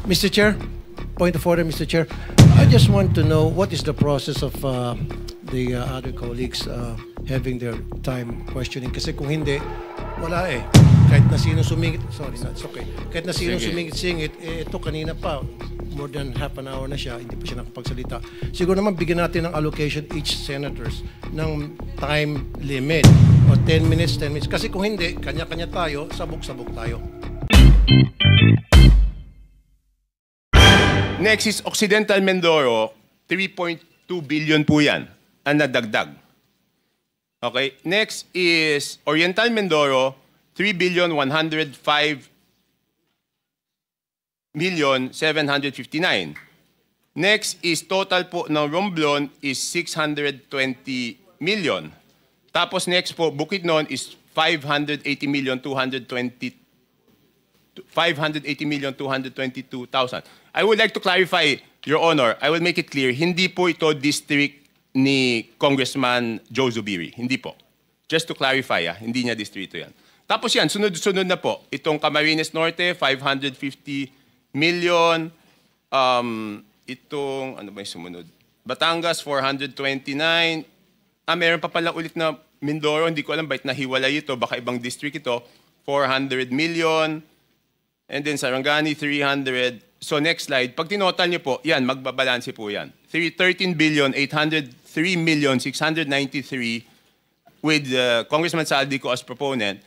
Mr. Chair, point of order, Mr. Chair. I just want to know what is the process of the other colleagues having their time questioning. Kasi kung hindi, wala eh. Kahit na sino sumingit, sorry, that's okay. Kahit na sino sumingit-singit, ito kanina pa, more than half an hour na siya, hindi pa siya nakapagsalita. Siguro naman bigyan natin ng allocation each senators ng time limit o 10 minutes, 10 minutes. Kasi kung hindi, kanya-kanya tayo, sabog-sabog tayo. Next is Occidental Mindoro, 3.2 billion po yan ang nadagdag. Okay, next is Oriental Mindoro, 3,105,759,000. Next is total po ng Romblon is 620 million. Tapos next po, Bukidnon is 580,222,000. I would like to clarify, Your Honor, I will make it clear, hindi po ito district ni Congressman Joe Zubiri. Hindi po. Just to clarify, hindi niya distrito yan. Tapos yan, sunod-sunod na po. Itong Camarines Norte, 550 million. Itong, ano ba yung sumunod? Batangas, 429. Meron pa pala ulit na Mindoro. Hindi ko alam bakit nahiwalay ito. Baka ibang district ito. 400 million. And then Sarangani, 300. So next slide. Pag tinotal niyo po, yan, magbabalanse po yan. 13,803,693 with Congressman Saldico as proponent.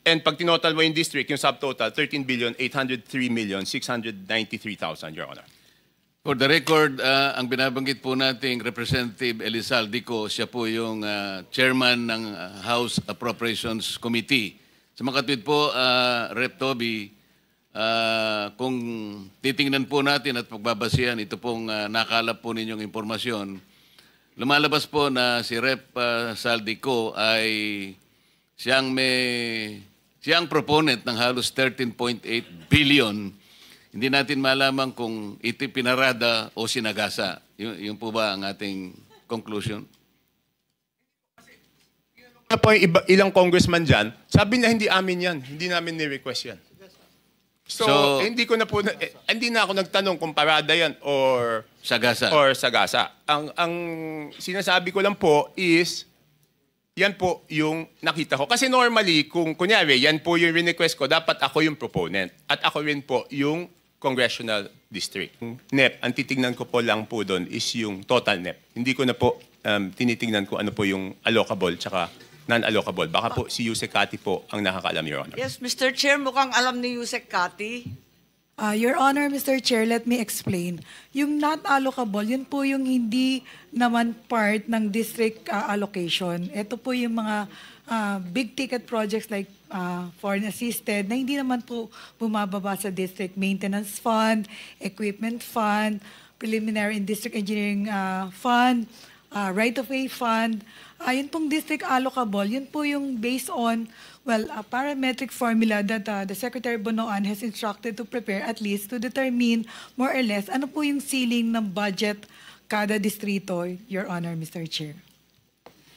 And pag tinotal mo yung district, yung subtotal, 13,803,693,000, Your Honor. For the record, ang binabanggit po nating Representative Elizaldico, siya po yung chairman ng House Appropriations Committee. Sa makatwid po, Rep. Toby, kung titingnan po natin at pagbabasihan, ito pong nakalap po ninyong impormasyon, lumalabas po na si Rep. Saldico ay siyang proponent ng halos 13.8 billion. Hindi natin malaman kung ito pinarada o sinagasa. Yun po ba ang ating conclusion? Po ilang congressman dyan, sabi na hindi amin yan. Hindi namin ni-request yan. So hindi ko na po, hindi na ako nagtanong kung parada yan or sagasa. Ang sinasabi ko lang po is, yan po yung nakita ko. Kasi normally, kung kunyari, yan po yung request ko, dapat ako yung proponent. At ako rin po yung congressional district. NEP, ang titignan ko po lang po doon is yung total NEP. Hindi ko na po tinitignan ko ano po yung allocable tsaka non-allocable. Baka po si Yusek Cathy po ang nakakaalam, Your Honor. Yes, Mr. Chair, mukhang alam ni Yusek Cathy. Your Honor, Mr. Chair, let me explain. Yung not allocable, yun po yung hindi naman part ng district allocation. Ito po yung mga big ticket projects like foreign assisted na hindi naman po bumababa sa district maintenance fund, equipment fund, preliminary and district engineering fund, right-of-way fund. Yun pong district allocable, yun po yung based on, well, a parametric formula that the Secretary Bonoan has instructed to prepare at least to determine more or less ano po yung ceiling ng budget kada distrito, Your Honor, Mr. Chair.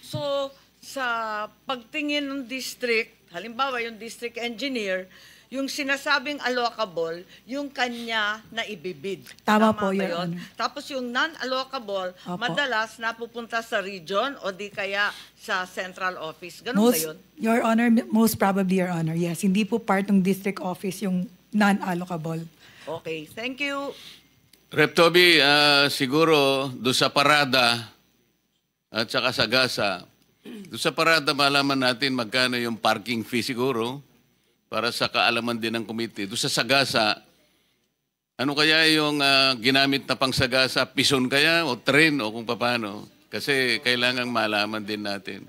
So, sa pagtingin ng district, halimbawa yung district engineer, yung sinasabing allocable, yung kanya na ibibid. Tama po, Your Honor. Tapos yung non-allocable, madalas napupunta sa region o di kaya sa central office. Ganun ba yun? Your Honor, most probably, Your Honor. Yes, hindi po part ng district office yung non-allocable. Okay, thank you. Rep. Toby, siguro doon sa parada at saka sa gasa, doon sa parada malaman natin magkano yung parking fee siguro para sa kaalaman din ng committee. Doon sa sagasa, ano kaya yung ginamit na pang sagasa? Pison kaya o train o kung paano? Kasi kailangan malaman din natin.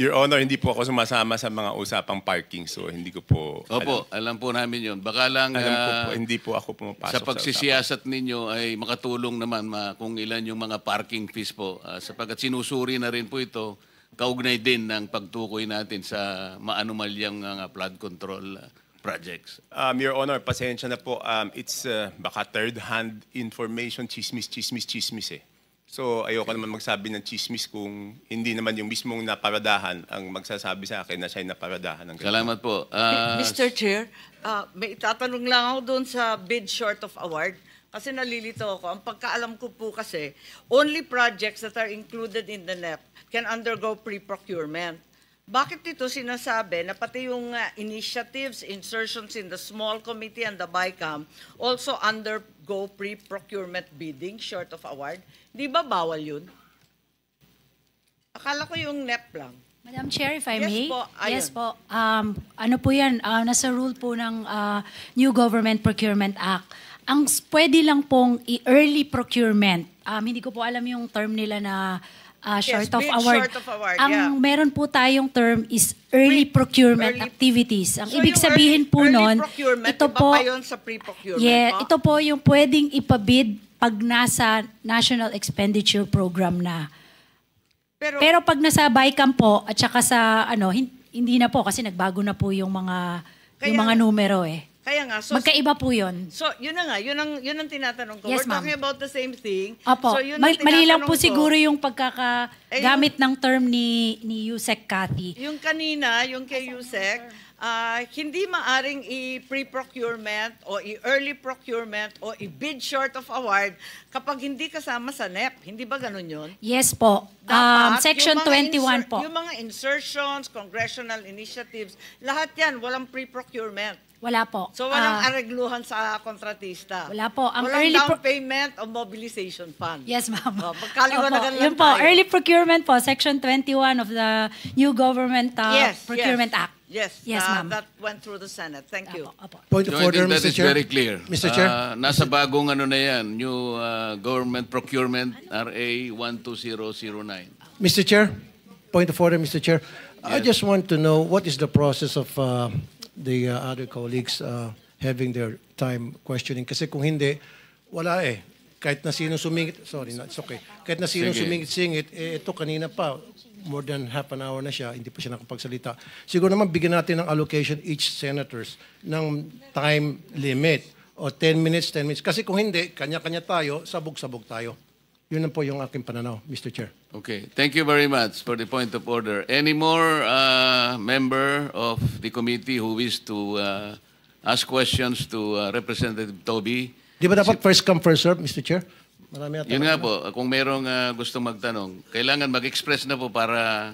Your Honor, hindi po ako sumasama sa mga usapang parking, so hindi ko po Opo, alam po namin yun. Baka lang alam ko po, hindi po ako pumapasok sa pagsisiyasat ninyo ay makatulong naman kung ilan yung mga parking fees po. Sapagkat sinusuri na rin po ito, kaugnay din ng pagtukoy natin sa maanumalyang flood control projects. Your Honor, pasensya na po. It's baka third-hand information, chismis eh. So ayoko naman magsabi ng chismis kung hindi naman yung mismong naparadahan ang magsasabi sa akin na siya'y naparadahan. Ng ganito. Salamat po. Mr. Chair, may itatanong lang ako doon sa bid short of award. Kasi nalilito ako. Ang pagkaalam ko po kasi, only projects that are included in the NEP can undergo pre-procurement. Bakit dito sinasabi na pati yung initiatives, insertions in the small committee and the BICAM also undergo pre-procurement bidding short of award? Di ba bawal yun? Akala ko yung NEP lang. Madam Chair, if I Yes may. po, ayun. Yes po. Ano po yan? Nasa rule po ng New Government Procurement Act. Ang pwede lang pong i-early procurement. Hindi ko po alam yung term nila na short of bid award. short of award, Ang yeah. meron po tayong term is early procurement early- activities. Ang So ibig yung sabihin po early nun, procurement, ito iba po, pa yun sa pre-procurement yeah, po? ito po yung pwedeng ipabid pag nasa National Expenditure Program na. Pero pag nasa BICAM po at saka sa hindi na po kasi nagbago na po yung mga numero eh. Kaya nga, so Magkaiba po 'yon. So, yun na nga, yun ang tinatanong ko. Yes, We're ma'am. talking about the same thing. Opo. So, yun ang Mali lang po tinatanong ko. siguro yung pagkakagamit ng term ni Yusek Cathy. Yung kanina, yung kay Yusek, hindi maaring i-pre-procurement o i-early procurement o i-bid short of award kapag hindi kasama sa NEP. Hindi ba ganun yun? Yes po. Dapat, Section yung mga 21 po. Yung mga insertions, congressional initiatives, lahat yan, walang pre-procurement. Wala po. So, walang aregluhan sa kontratista. Wala po. Ang walang early down payment o mobilization fund. Yes, ma'am. Magkaliwanagan Opo. lang Yun po, tayo. early procurement po, Section 21 of the New Government Procurement Act. Yes, Yes, ma'am. that went through the Senate. Thank you. Opo. Point of I order, think that Mr. is Chair. very clear. Mr. Chair. Nasa bagong na yan, New Government Procurement RA 12009. Mr. Chair, point of order, Mr. Chair. I just want to know what is the process of the other colleagues having their time questioning. Kasi kung hindi, wala eh. Kahit na sino sumingit, sorry, no, it's okay. Kahit na sino Sige. sumingit-singit, ito kanina pa, more than half an hour na siya, hindi pa siya nakapagsalita. Siguro naman bigyan natin ng allocation each senators ng time limit o 10 minutes. Kasi kung hindi, kanya-kanya tayo, sabog-sabog tayo. Yun na po yung aking pananaw, Mr. Chair. Okay, thank you very much for the point of order. Any more member of the committee who wish to ask questions to Representative Toby? Di ba dapat first come, first serve, Mr. Chair? Marami Yun nga po, kung merong gustong magtanong, kailangan mag-express na po para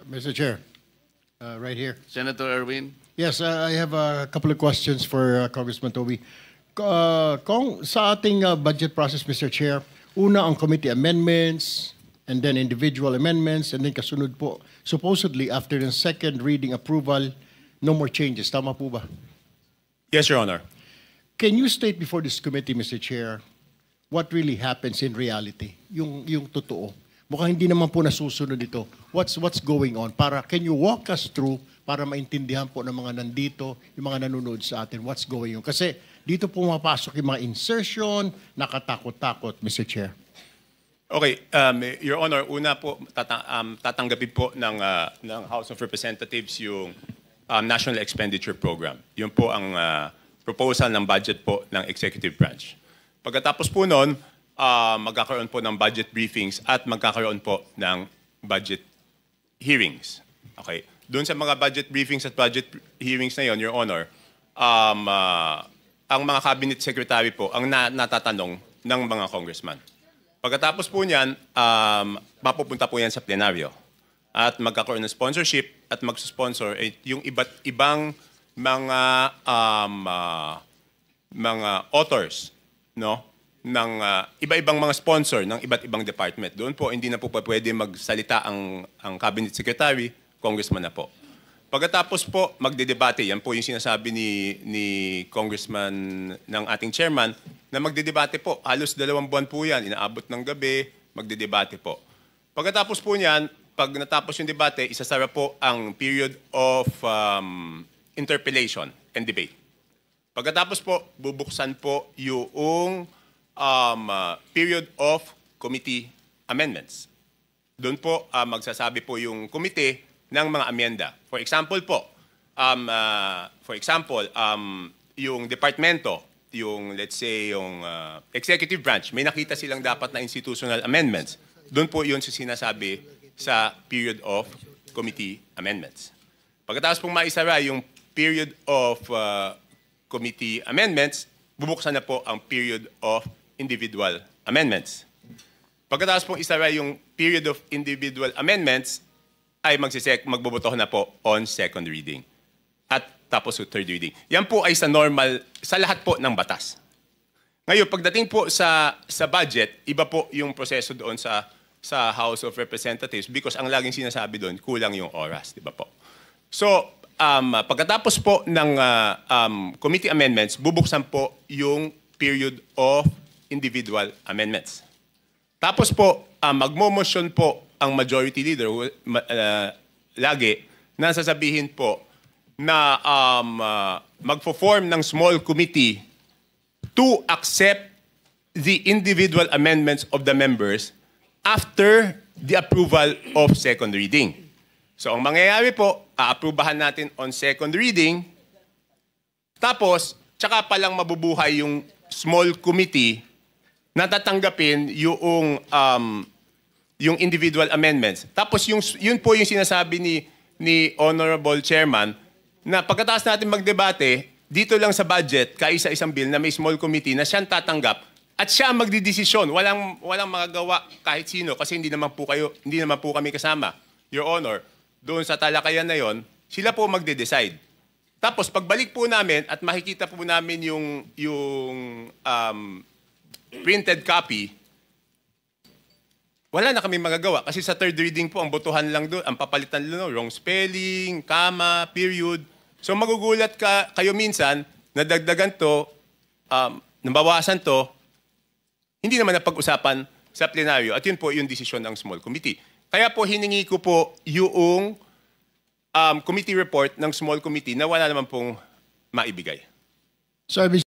Mr. Chair, right here. Senator Erwin. Yes, I have a couple of questions for Congressman Toby. Kung sa ating budget process, Mr. Chair, una ang committee amendments, and then individual amendments, and then kasunod po, supposedly after the second reading approval, no more changes. Tama po ba? Yes, Your Honor. Can you state before this committee, Mr. Chair, what really happens in reality? Yung totoo. Mukhang hindi naman po nasusunod ito. What's going on? Can you walk us through para maintindihan po ng mga nandito, yung mga nanonood sa atin, what's going on? Kasi dito po mapasok yung mga insertion, nakatakot-takot, Mr. Chair. Okay, Your Honor, una po tatanggapin po ng House of Representatives yung National Expenditure Program. Yun po ang proposal ng budget po ng Executive Branch. Pagkatapos po noon, magkakaroon po ng budget briefings at magkakaroon po ng budget hearings. Okay. Doon sa mga budget briefings at budget hearings na yon, Your Honor, ang mga cabinet secretary po ang natatanong ng mga congressman. Pagkatapos po niyan, mapupunta po yan sa plenaryo. At magkakaroon ng sponsorship at magsusponsor yung iba't ibang mga authors, no, ng iba-ibang mga sponsor ng iba't ibang department. Doon po hindi na po pwede magsalita ang cabinet secretary, congressman na po. Pagkatapos po magdedebate, yan po yung sinasabi ni congressman ng ating chairman na magdedebate po. Halos 2 buwan po yan, inaabot ng gabi, magdedebate po. Pagkatapos po niyan, pag natapos yung debate, isasara po ang period of interpellation and debate. Pagkatapos po, bubuksan po yung period of committee amendments. Doon po magsasabi po yung committee ng mga amenda. For example po, yung departamento let's say, yung executive branch, may nakita silang dapat na institutional amendments. Doon po yun sinasabi sa period of committee amendments. Pagkatapos pong maisara yung period of committee amendments, bubuksan na po ang period of individual amendments. Pagkatapos pong isara yung period of individual amendments, ay magbobotohan na po on second reading. At tapos third reading. Yan po ay sa normal, sa lahat po ng batas. Ngayon, pagdating po sa budget, iba po yung proseso doon sa House of Representatives because ang laging sinasabi doon, kulang yung oras, di ba po? So, pagkatapos po ng committee amendments, bubuksan po yung period of individual amendments. Tapos po, magmo-motion po ang majority leader lagi na sasabihin po na magpo-form ng small committee to accept the individual amendments of the members after the approval of second reading. So ang mangyayari po, aaprubahan natin on second reading, tapos tsaka palang mabubuhay yung small committee na tatanggapin yung individual amendments. Tapos yun po yung sinasabi ni Honorable Chairman na pagkatapos natin magdebate, dito lang sa budget, kaisa-isang bill na may small committee na siyang tatanggap at siya ang magdidesisyon. Walang magagawa kahit sino kasi hindi naman po kami kasama. Your Honor, doon sa talakayan na yon, sila po magde-decide. Tapos pagbalik po namin at makikita po namin yung printed copy, wala na kami magagawa kasi sa third reading po ang botohan lang doon, ang papalitan lang, wrong spelling, comma, period. So magugulat kayo minsan, nadagdagan to, nabawasan to, hindi naman napag-usapan sa plenaryo at yun po yung desisyon ng small committee. Kaya po hiningi ko po yung committee report ng small committee na wala naman pong maibigay. So,